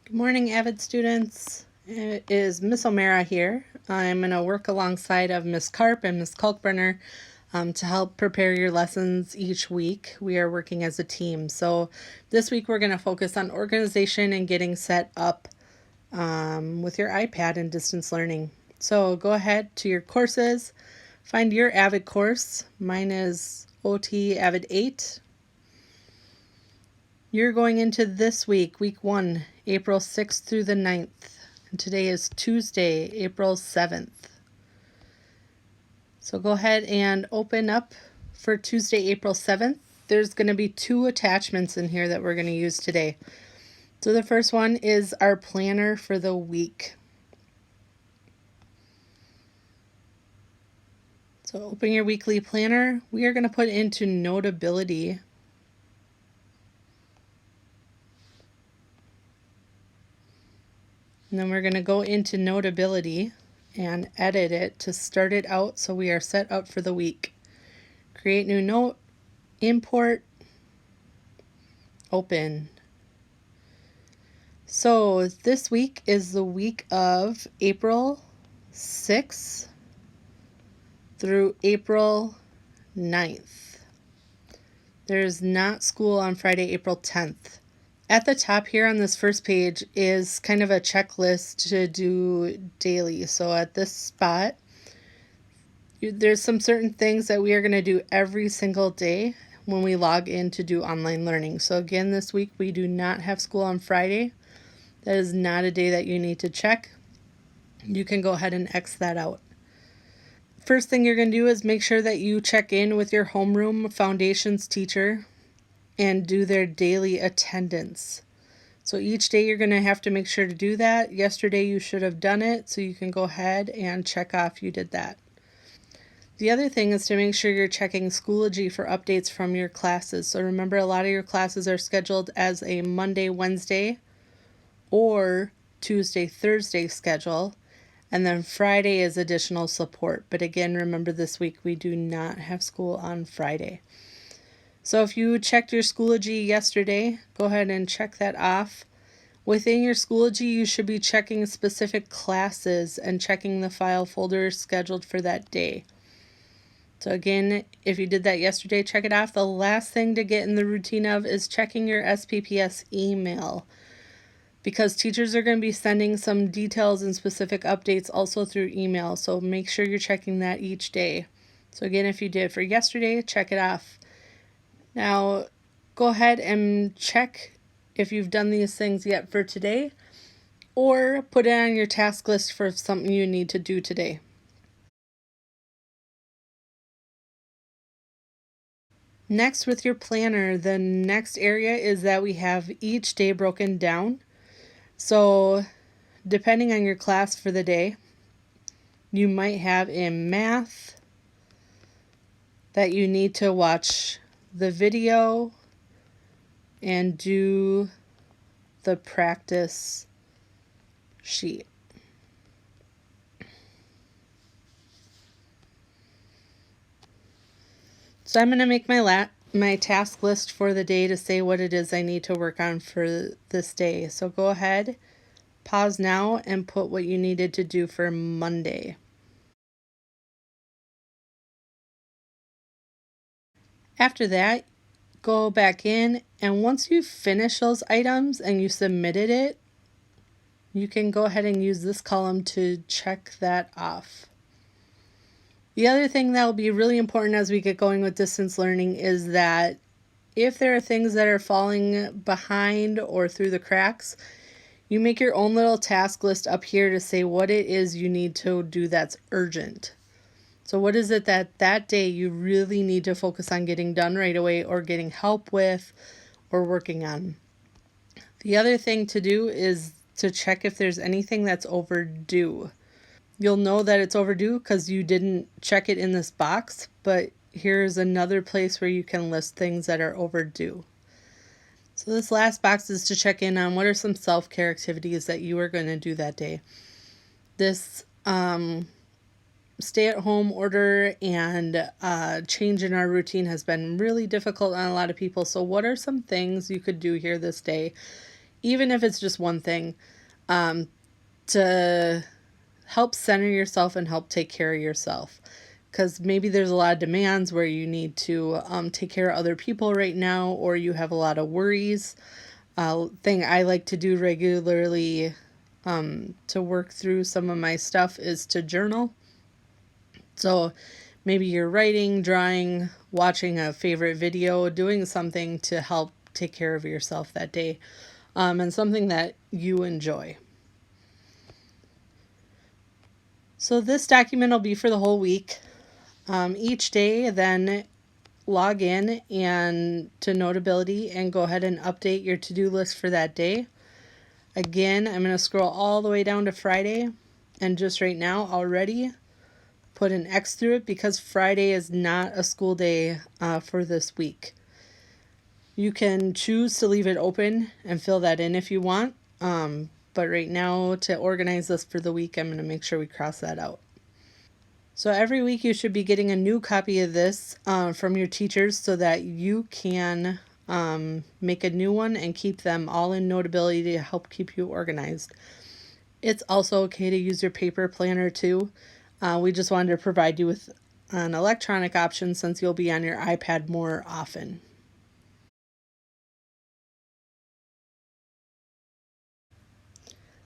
Good morning, AVID students. It is Miss O'Mara here. I'm going to work alongside of Miss Karp and Miss Kalkbrenner to help prepare your lessons each week. We are working as a team. So this week we're going to focus on organization and getting set up with your iPad and distance learning. So go ahead to your courses, find your AVID course. Mine is OT AVID 8. You're going into this week, week 1, April 6th through the 9th. And today is Tuesday, April 7th. So go ahead and open up for Tuesday, April 7th. There's going to be 2 attachments in here that we're going to use today. So the first one is our planner for the week. So open your weekly planner. We are going to put into Notability. And then we're going to go into Notability and edit it to start it out so we are set up for the week. Create new note, import, open. So this week is the week of April 6th through April 9th. There's not school on Friday, April 10th. At the top here on this first page is kind of a checklist to do daily. So at this spot, there's some certain things that we are going to do every single day when we log in to do online learning. So again, this week we do not have school on Friday. That is not a day that you need to check. You can go ahead and X that out. First thing you're going to do is make sure that you check in with your homeroom foundations teacher and do their daily attendance. So each day you're going to have to make sure to do that. Yesterday you should have done it, so you can go ahead and check off you did that. The other thing is to make sure you're checking Schoology for updates from your classes. So remember, a lot of your classes are scheduled as a Monday, Wednesday, or Tuesday, Thursday schedule. And then Friday is additional support. But again, remember this week we do not have school on Friday. So if you checked your Schoology yesterday, go ahead and check that off. Within your Schoology, you should be checking specific classes and checking the file folder scheduled for that day. So again, if you did that yesterday, check it off. The last thing to get in the routine of is checking your SPPS email, because teachers are going to be sending some details and specific updates also through email. So make sure you're checking that each day. So again, if you did it for yesterday, check it off. Now, go ahead and check if you've done these things yet for today, or put it on your task list for something you need to do today. Next, with your planner, the next area is that we have each day broken down. So, depending on your class for the day, you might have in math that you need to watch the video and do the practice sheet. So I'm going to make my task list for the day to say what it is I need to work on for this day. So go ahead, pause now, and put what you needed to do for Monday. After that, go back in, and once you finish those items and you submitted it, you can go ahead and use this column to check that off. The other thing that will be really important as we get going with distance learning is that if there are things that are falling behind or through the cracks, you make your own little task list up here to say what it is you need to do that's urgent. So what is it that day you really need to focus on getting done right away, or getting help with, or working on? The other thing to do is to check if there's anything that's overdue. You'll know that it's overdue because you didn't check it in this box, but here's another place where you can list things that are overdue. So this last box is to check in on what are some self-care activities that you are going to do that day. This stay-at-home order and change in our routine has been really difficult on a lot of people. So what are some things you could do here this day? even if it's just one thing, to help center yourself and help take care of yourself. Because maybe there's a lot of demands where you need to take care of other people right now, or you have a lot of worries. Thing I like to do regularly to work through some of my stuff is to journal. So maybe you're writing, drawing, watching a favorite video, doing something to help take care of yourself that day, and something that you enjoy. So this document will be for the whole week. Each day, then log in and to Notability and go ahead and update your to-do list for that day. Again, I'm going to scroll all the way down to Friday, and just right now already put an X through it because Friday is not a school day for this week. You can choose to leave it open and fill that in if you want, but right now to organize this for the week, I'm going to make sure we cross that out. So every week you should be getting a new copy of this from your teachers so that you can make a new one and keep them all in Notability to help keep you organized. It's also okay to use your paper planner too. We just wanted to provide you with an electronic option since you'll be on your iPad more often.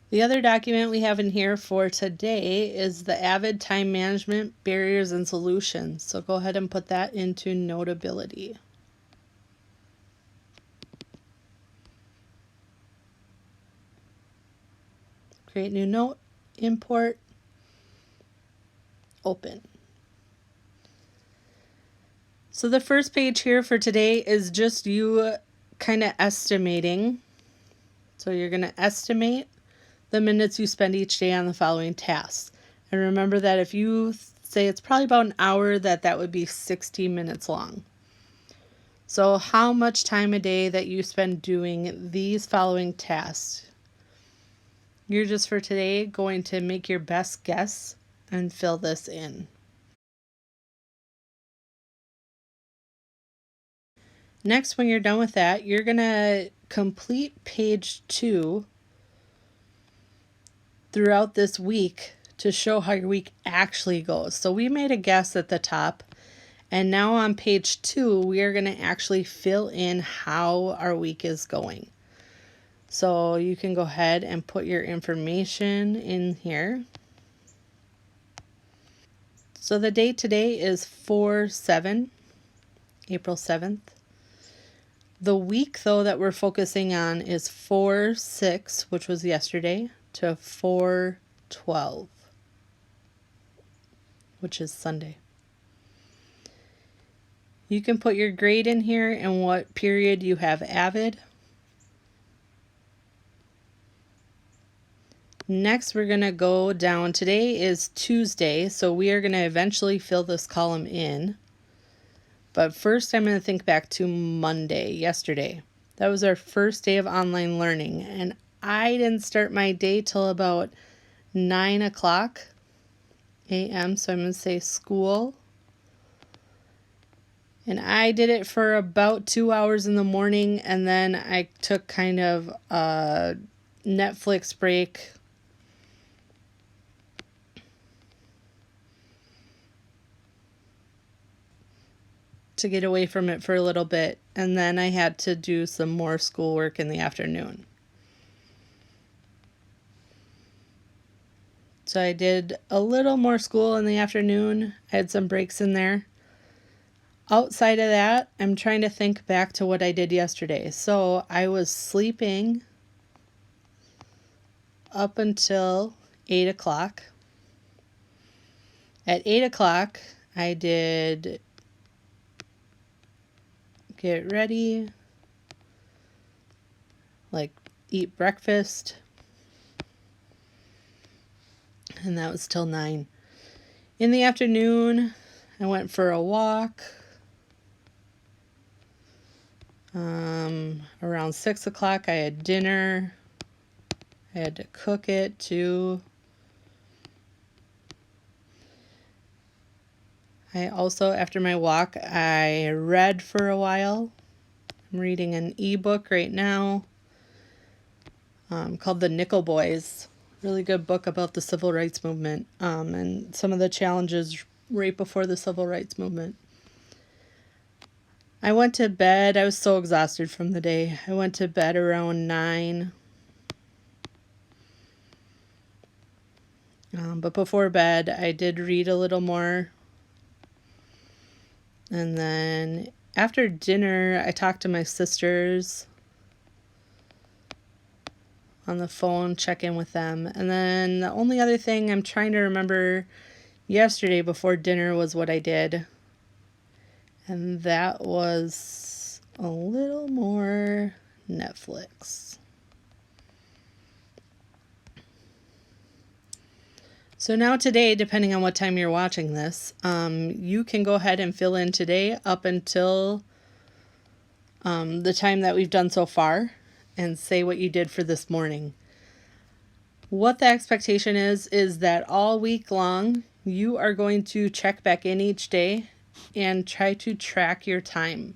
The other document we have in here for today is the AVID Time Management Barriers and Solutions. So go ahead and put that into Notability. Create new note, import, open. So the first page here for today is just you kind of estimating. So you're going to estimate the minutes you spend each day on the following tasks. And remember that if you say it's probably about an hour, that would be 60 minutes long. So how much time a day that you spend doing these following tasks? You're just for today going to make your best guess and fill this in. Next, when you're done with that, you're going to complete page 2 throughout this week to show how your week actually goes. So we made a guess at the top, and now on page 2, we are going to actually fill in how our week is going. So you can go ahead and put your information in here. So the date today is 4/7, April 7th. The week, though, that we're focusing on is 4/6, which was yesterday, to 4/12, which is Sunday. You can put your grade in here and what period you have AVID. Next, we're going to go down. Today is Tuesday, so we are going to eventually fill this column in. But first, I'm going to think back to Monday, yesterday. That was our first day of online learning, and I didn't start my day till about 9 o'clock a.m., so I'm going to say school. And I did it for about 2 hours in the morning, and then I took kind of a Netflix break. To get away from it for a little bit, and then I had to do some more schoolwork in the afternoon. So I did a little more school in the afternoon. I had some breaks in there. Outside of that, I'm trying to think back to what I did yesterday. So I was sleeping up until 8 o'clock. At 8 o'clock, I did get ready, like eat breakfast, and that was till 9. In the afternoon, I went for a walk. Around 6 o'clock, I had dinner. I had to cook it too. I also, after my walk, I read for a while. I'm reading an ebook right now. called The Nickel Boys. Really good book about the civil rights movement and some of the challenges right before the civil rights movement. I went to bed. I was so exhausted from the day. I went to bed around 9. But before bed, I did read a little more. And then after dinner, I talked to my sisters on the phone, check in with them. And then the only other thing I'm trying to remember yesterday before dinner was what I did. And that was a little more Netflix. So now today, depending on what time you're watching this, you can go ahead and fill in today up until the time that we've done so far and say what you did for this morning. What the expectation is that all week long, you are going to check back in each day and try to track your time.